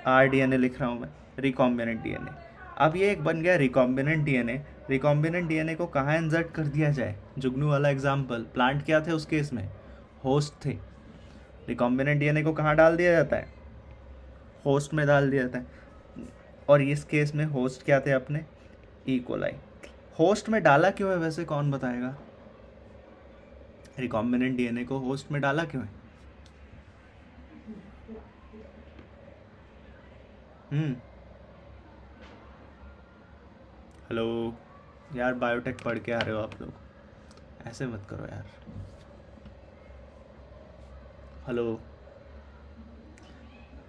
rDNA लिख रहा हूँ मैं, रिकॉम्बिनेंट डीएनए। अब ये एक बन गया रिकॉम्बिनेंट डीएनए। रिकॉम्बिनेंट डीएनए को कहाँ इंसर्ट कर दिया जाए? जुगनू वाला एग्जाम्पल, प्लांट क्या थे उस केस में? होस्ट थे। रिकॉम्बिनेंट डीएनए को कहाँ डाल दिया जाता है? होस्ट में डाल दिया जाता है। और इस केस में होस्ट क्या थे अपने? E coli. होस्ट में डाला क्यों है वैसे, कौन बताएगा? रिकॉम्बिनेंट डीएनए को होस्ट में डाला क्यों है? हेलो यार, बायोटेक पढ़ के आ रहे हो आप लोग, ऐसे मत करो यार। हेलो,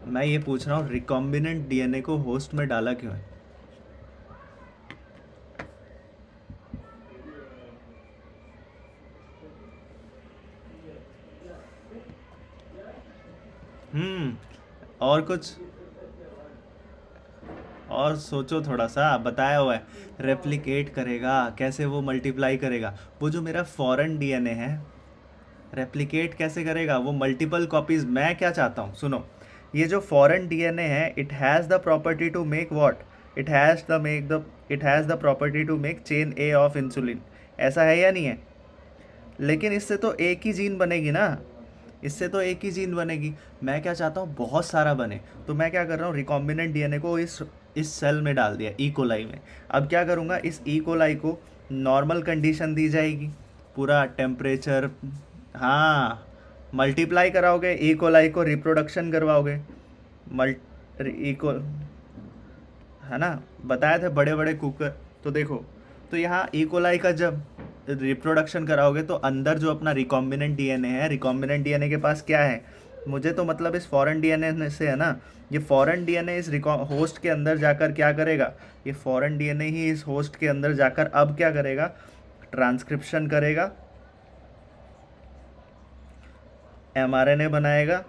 मैं ये पूछ रहा हूँ रिकॉम्बिनेंट डीएनए को होस्ट में डाला क्यों है? और कुछ और सोचो थोड़ा सा, बताया हुआ है रेप्लिकेट करेगा, कैसे वो मल्टीप्लाई करेगा? वो जो मेरा फॉरेन डीएनए है, रेप्लिकेट कैसे करेगा? वो मल्टीपल कॉपीज। मैं क्या चाहता हूँ, सुनो, ये जो फॉरेन डीएनए है, it has the property to make what, it has the property to make chain A of insulin. ऐसा है या नहीं है? लेकिन इससे तो एक ही जीन बनेगी ना, इससे तो एक ही जीन बनेगी। मैं क्या चाहता हूँ, बहुत सारा बने। तो मैं क्या कर रहा हूँ, रिकॉम्बिनेंट डीएनए को इस सेल में डाल दिया, ई कोलाई में। अब क्या करूँगा, इस ई कोलाई को नॉर्मल कंडीशन दी जाएगी, पूरा टेम्परेचर, हाँ, मल्टीप्लाई कराओगे, ई कोलाई को रिप्रोडक्शन करवाओगे, इक्वल है ना, बताए थे बड़े बड़े कुकर। तो देखो, तो यहाँ इकोलाई का जब रिप्रोडक्शन कराओगे तो अंदर जो अपना रिकॉम्बिनेंट डीएनए है, रिकॉम्बिनेंट डीएनए के पास क्या है, मुझे तो मतलब इस फॉरेन डीएनए से है ना, ये फॉरेन डीएनए इस होस्ट के अंदर जाकर क्या करेगा, ये फॉरेन डीएनए ही इस होस्ट के अंदर जाकर अब क्या करेगा, ट्रांसक्रिप्शन करेगा, एमआरएनए बनाएगा,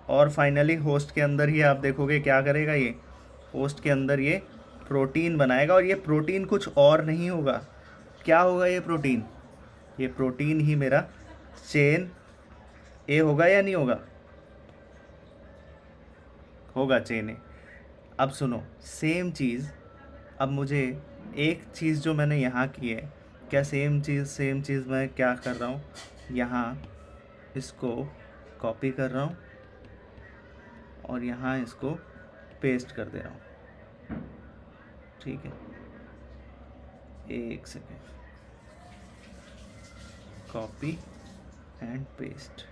और फाइनली होस्ट के अंदर ही आप देखोगे क्या करेगा, ये होस्ट के अंदर ये प्रोटीन बनाएगा। और ये प्रोटीन कुछ और नहीं होगा, क्या होगा ये प्रोटीन, ये प्रोटीन ही मेरा चेन ए होगा या नहीं होगा, होगा चेन ए। अब सुनो सेम चीज़, अब मुझे एक चीज़ जो मैंने यहाँ की है, क्या सेम चीज़ मैं क्या कर रहा हूँ, यहाँ इसको कॉपी कर रहा हूँ और यहाँ इसको पेस्ट कर दे रहा हूँ, ठीक है, एक सेकेंड, कॉपी एंड पेस्ट।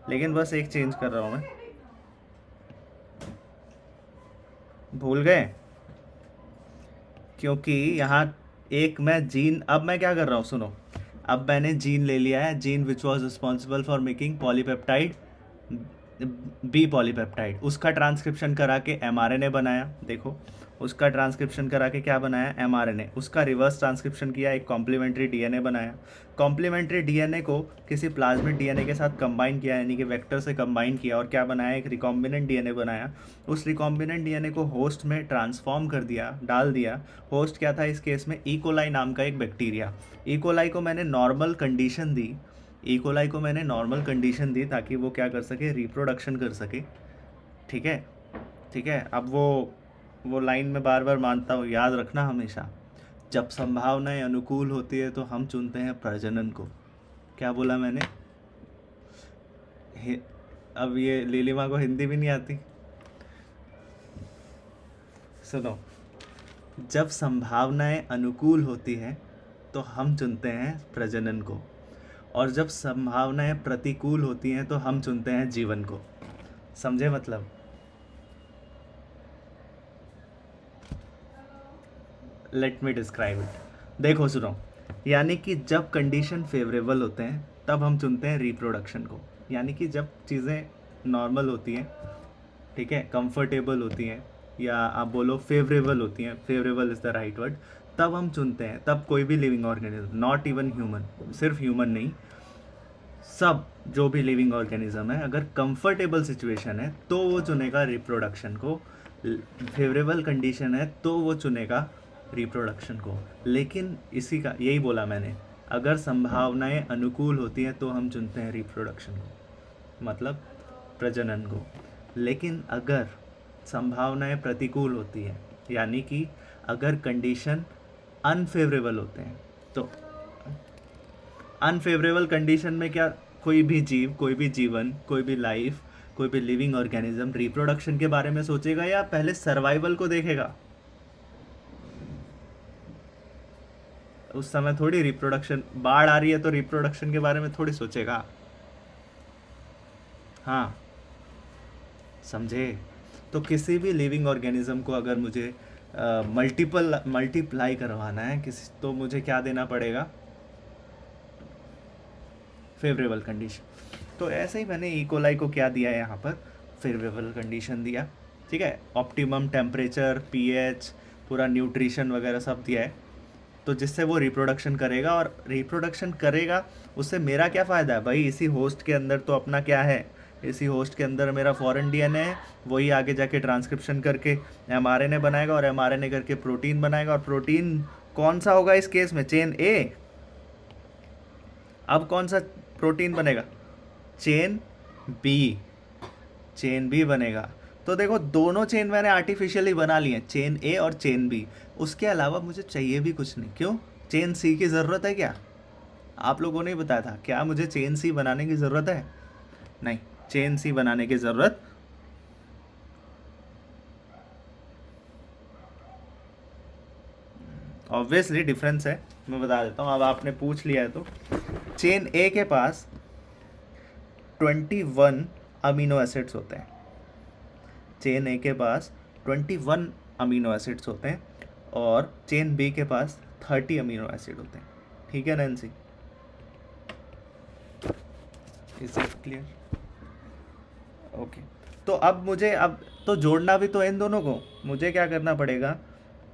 लेकिन बस एक चेंज कर रहा हूँ मैं, भूल गए, क्योंकि यहाँ एक मैं जीन, अब मैं क्या कर रहा हूँ सुनो, अब मैंने जीन ले लिया है, gene which was responsible for making polypeptide B polypeptide, उसका ट्रांसक्रिप्शन करा के एमआरएनए बनाया, देखो उसका ट्रांसक्रिप्शन करा के क्या बनाया, एमआरएनए, उसका रिवर्स ट्रांसक्रिप्शन किया, एक कॉम्प्लीमेंट्री डीएनए बनाया, कॉम्प्लीमेंट्री डीएनए को किसी प्लाज्मिड डीएनए के साथ कंबाइन किया, यानी कि वेक्टर से कंबाइन किया, और क्या बनाया, एक रिकॉम्बिनेंट डीएनए बनाया, उस रिकॉम्बिनेंट डीएनए को होस्ट में ट्रांसफॉर्म कर दिया, डाल दिया। होस्ट क्या था इस केस में, इकोलाई नाम का एक बैक्टीरिया, इकोलाई को मैंने नॉर्मल कंडीशन दी, इकोलाई को मैंने नॉर्मल कंडीशन दी ताकि वो क्या कर सके, रिप्रोडक्शन कर सके, ठीक है, ठीक है। अब वो लाइन में बार बार मानता हूँ, याद रखना हमेशा, जब संभावनाएं अनुकूल होती है तो हम चुनते हैं प्रजनन को। क्या बोला मैंने, अब ये लीलिमा को हिंदी भी नहीं आती, सुनो, जब संभावनाएं अनुकूल होती हैं तो हम चुनते हैं प्रजनन को, और जब संभावनाएं प्रतिकूल होती हैं तो हम चुनते हैं जीवन को। समझे मतलब, लेट मी डिस्क्राइब इट, देखो सुनो, यानी कि जब कंडीशन फेवरेबल होते हैं तब हम चुनते हैं रिप्रोडक्शन को, यानी कि जब चीज़ें नॉर्मल होती हैं, ठीक है, कंफर्टेबल होती हैं, या आप बोलो फेवरेबल होती हैं, favourable is the right word, तब हम चुनते हैं, तब कोई भी living organism, not even human, सिर्फ ह्यूमन नहीं, सब जो भी लिविंग ऑर्गेनिज्म है, अगर कंफर्टेबल सिचुएशन है तो वो चुनेगा रिप्रोडक्शन को, फेवरेबल कंडीशन है तो वो चुनेगा रिप्रोडक्शन को। लेकिन इसी का यही बोला मैंने, अगर संभावनाएं अनुकूल होती हैं तो हम चुनते हैं रिप्रोडक्शन को, मतलब प्रजनन को। लेकिन अगर संभावनाएं प्रतिकूल होती हैं, यानी कि अगर कंडीशन अनफेवरेबल होते हैं, तो अनफेवरेबल कंडीशन में क्या, कोई भी जीव, कोई भी जीवन, कोई भी लाइफ, कोई भी लिविंग ऑर्गेनिज्म रिप्रोडक्शन के बारे में सोचेगा या पहले सर्वाइवल को देखेगा? उस समय थोड़ी रिप्रोडक्शन, बाढ़ आ रही है तो रिप्रोडक्शन के बारे में थोड़ी सोचेगा, हाँ समझे। तो किसी भी लिविंग ऑर्गेनिज्म को अगर मुझे मल्टीप्लाई करवाना है किसी, तो मुझे क्या देना पड़ेगा, फेवरेबल कंडीशन। तो ऐसे ही मैंने इकोलाई को क्या दिया है यहाँ पर, फेवरेबल कंडीशन दिया, ठीक है, ऑप्टिमम टेम्परेचर, पीएच, पूरा न्यूट्रिशन वगैरह सब दिया है, तो जिससे वो रिप्रोडक्शन करेगा, और रिप्रोडक्शन करेगा उससे मेरा क्या फ़ायदा है भाई, इसी होस्ट के अंदर तो अपना क्या है, इसी होस्ट के अंदर मेरा फॉरेन डीएनए है, वही आगे जाके ट्रांसक्रिप्शन करके एमआरएनए बनाएगा, और एमआरएनए करके प्रोटीन बनाएगा, और प्रोटीन कौन सा होगा इस केस में, चेन ए। अब कौन सा प्रोटीन बनेगा, चेन बी, चेन बी बनेगा। तो देखो दोनों चेन मैंने आर्टिफिशियली बना लिए, चेन ए और चेन बी, उसके अलावा मुझे चाहिए भी कुछ नहीं। क्यों, चेन सी की ज़रूरत है क्या? आप लोगों ने बताया था, क्या मुझे चेन सी बनाने की ज़रूरत है? नहीं, चेन सी बनाने की ज़रूरत ऑब्वियसली डिफरेंस है, मैं बता देता हूँ। अब आपने पूछ लिया है तो चेन ए के पास 21 अमीनो एसिड्स होते हैं। चेन ए के पास 21 अमीनो एसिड्स होते हैं और चेन बी के पास 30 अमीनो एसिड होते हैं। ठीक है Nancy, is it clear? Okay, तो अब मुझे अब तो जोड़ना भी तो इन दोनों को। मुझे क्या करना पड़ेगा,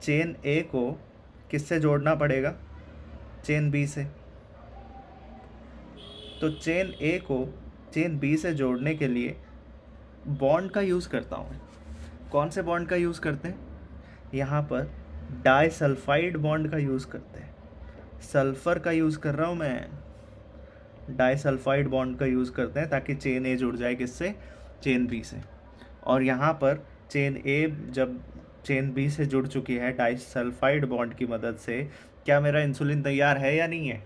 चेन ए को किससे जोड़ना पड़ेगा, चेन बी से। तो चेन ए को चेन बी से जोड़ने के लिए बॉन्ड का यूज़ करता हूँ। कौन से बॉन्ड का यूज़ करते हैं, यहाँ पर डाइसल्फाइड बॉन्ड का यूज़ करते हैं। सल्फ़र का यूज़ कर रहा हूँ मैं, डाइसल्फाइड बॉन्ड का यूज़ करते हैं ताकि चेन ए जुड़ जाए किससे, चेन बी से। और यहाँ पर चेन ए जब चेन बी से जुड़ चुकी है डाइसल्फाइड बॉन्ड की मदद से, क्या मेरा इंसुलिन तैयार है या नहीं है,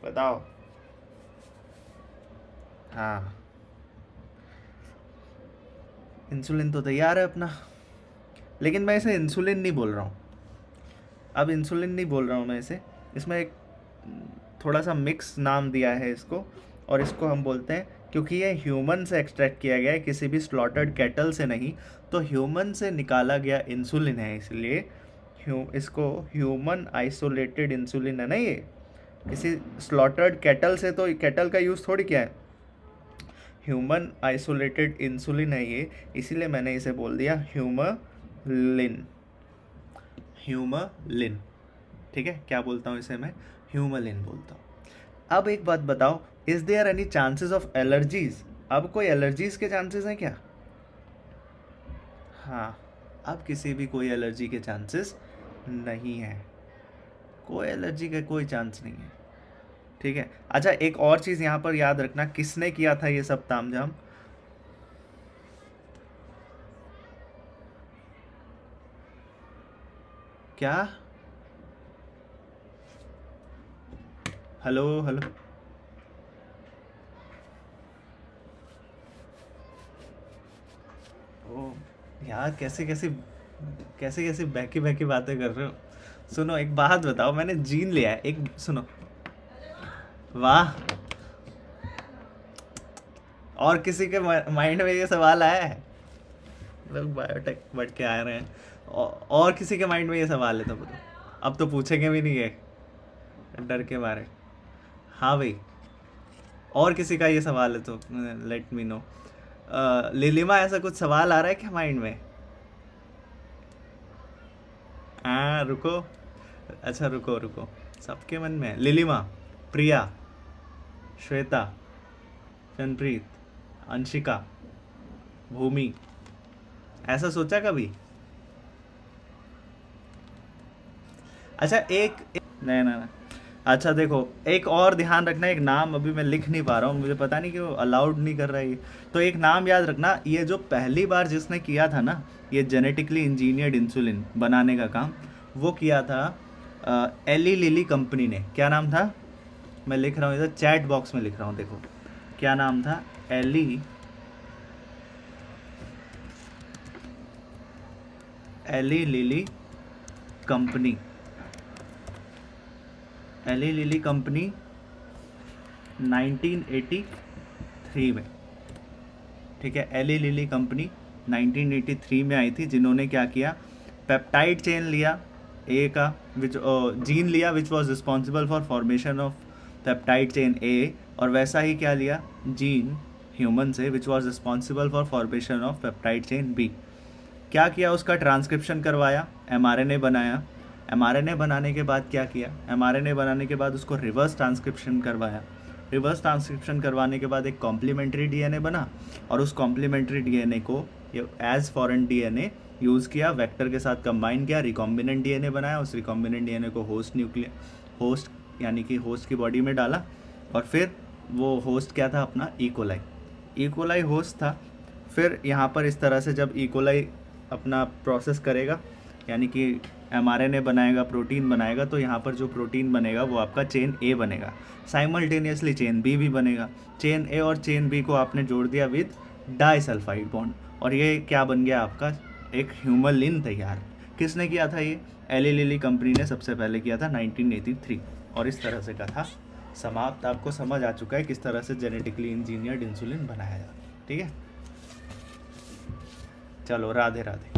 बताओ। हाँ, इंसुलिन तो तैयार है अपना, लेकिन मैं इसे इंसुलिन नहीं बोल रहा हूँ। अब इंसुलिन नहीं बोल रहा हूँ मैं इसे, इसमें एक थोड़ा सा मिक्स नाम दिया है इसको, और इसको हम बोलते हैं, क्योंकि ये ह्यूमन से एक्सट्रैक्ट किया गया है, किसी भी स्लॉटर्ड कैटल से नहीं, तो ह्यूमन से निकाला गया इंसुलिन है, इसलिए इसको ह्यूमन आइसोलेटेड इंसुलिन है ना। ये किसी स्लॉटर्ड कैटल से, तो कैटल का यूज़ थोड़ी किया है, ह्यूमन आइसोलेटेड इंसुलिन है ये, इसीलिए मैंने इसे बोल दिया ह्यूमलिन। ह्यूमलिन, ठीक है, क्या बोलता हूँ इसे मैं, ह्यूमलिन बोलता हूँ। अब एक बात बताओ, is there any chances of allergies? अब कोई एलर्जीज के चांसेस हैं क्या? हाँ, अब किसी भी कोई एलर्जी के चांसेस नहीं है, कोई एलर्जी का कोई चांस नहीं है। ठीक है, अच्छा एक और चीज़ यहाँ पर याद रखना, किसने किया था ये सब तामझाम, क्या? हेलो हेलो, ओ यार, कैसे कैसे कैसे कैसे बहकी बहकी बातें कर रहे हो। सुनो एक बात बताओ, मैंने जीन लिया है, एक सुनो, वाह, और किसी के माइंड में ये सवाल आया है, लोग बायोटेक बढ़ के आ रहे हैं, और किसी के माइंड में ये सवाल है तो बताओ, अब तो पूछेंगे भी नहीं है डर के मारे। हाँ भाई, और किसी का ये सवाल है तो लेट मी नो। लिलिमा, ऐसा कुछ सवाल आ रहा है क्या माइंड में? हाँ रुको, अच्छा रुको रुको, सबके मन में है। लिलिमा, प्रिया, श्वेता, जनप्रीत, अंशिका, भूमि, ऐसा सोचा कभी? अच्छा नहीं नहीं नहीं, अच्छा देखो, एक और ध्यान रखना, एक नाम अभी मैं लिख नहीं पा रहा हूँ, मुझे पता नहीं क्यों अलाउड नहीं कर रहा है ये, तो एक नाम याद रखना, ये जो पहली बार जिसने किया था ना ये जेनेटिकली इंजीनियर्ड इंसुलिन बनाने का काम, वो किया था एली लिली कंपनी ने। क्या नाम था, मैं लिख रहा हूँ इधर चैट बॉक्स में लिख रहा हूँ, देखो क्या नाम था, Eli Lilly company, Eli Lilly company 1983 में। ठीक है, एली लिली कंपनी 1983 में आई थी, जिन्होंने क्या किया, पेप्टाइड चेन लिया ए का, विच जीन लिया which was responsible for formation of peptide chain A, और वैसा ही क्या लिया जीन ह्यूमन से which was responsible for formation of peptide chain B. क्या किया, उसका ट्रांसक्रिप्शन करवाया, एमआरएनए बनाया, एमआरएनए बनाने के बाद क्या किया, एमआरएनए बनाने के बाद उसको रिवर्स ट्रांसक्रिप्शन करवाया, रिवर्स ट्रांसक्रिप्शन करवाने के बाद एक कॉम्प्लीमेंट्री डीएनए बना, और उस कॉम्प्लीमेंट्री डीएनए को एज फॉरेन डीएनए यूज़ किया, वेक्टर के साथ कंबाइन किया, रिकॉम्बिनेंट डीएनए बनाया, उस रिकॉम्बिनेंट डीएनए को होस्ट यानी कि होस्ट की बॉडी में डाला, और फिर वो होस्ट क्या था अपना, इकोलाई होस्ट था। फिर यहाँ पर इस तरह से जब इकोलाई अपना प्रोसेस करेगा, यानी कि एमआरएनए बनाएगा, प्रोटीन बनाएगा, तो यहाँ पर जो प्रोटीन बनेगा वो आपका चेन ए बनेगा, साइमल्टेनियसली चेन बी भी बनेगा। चेन ए और चेन बी को आपने जोड़ दिया विद डाइसल्फाइड बॉन्ड, और ये क्या बन गया आपका, एक ह्यूमलिन तैयार। किसने किया था ये? एली लिली कंपनी ने सबसे पहले किया था 1983। और इस तरह से कथा समाप्त। आपको समझ आ चुका है किस तरह से जेनेटिकली इंजीनियर्ड इंसुलिन बनाया जाता है। ठीक है, चलो राधे राधे।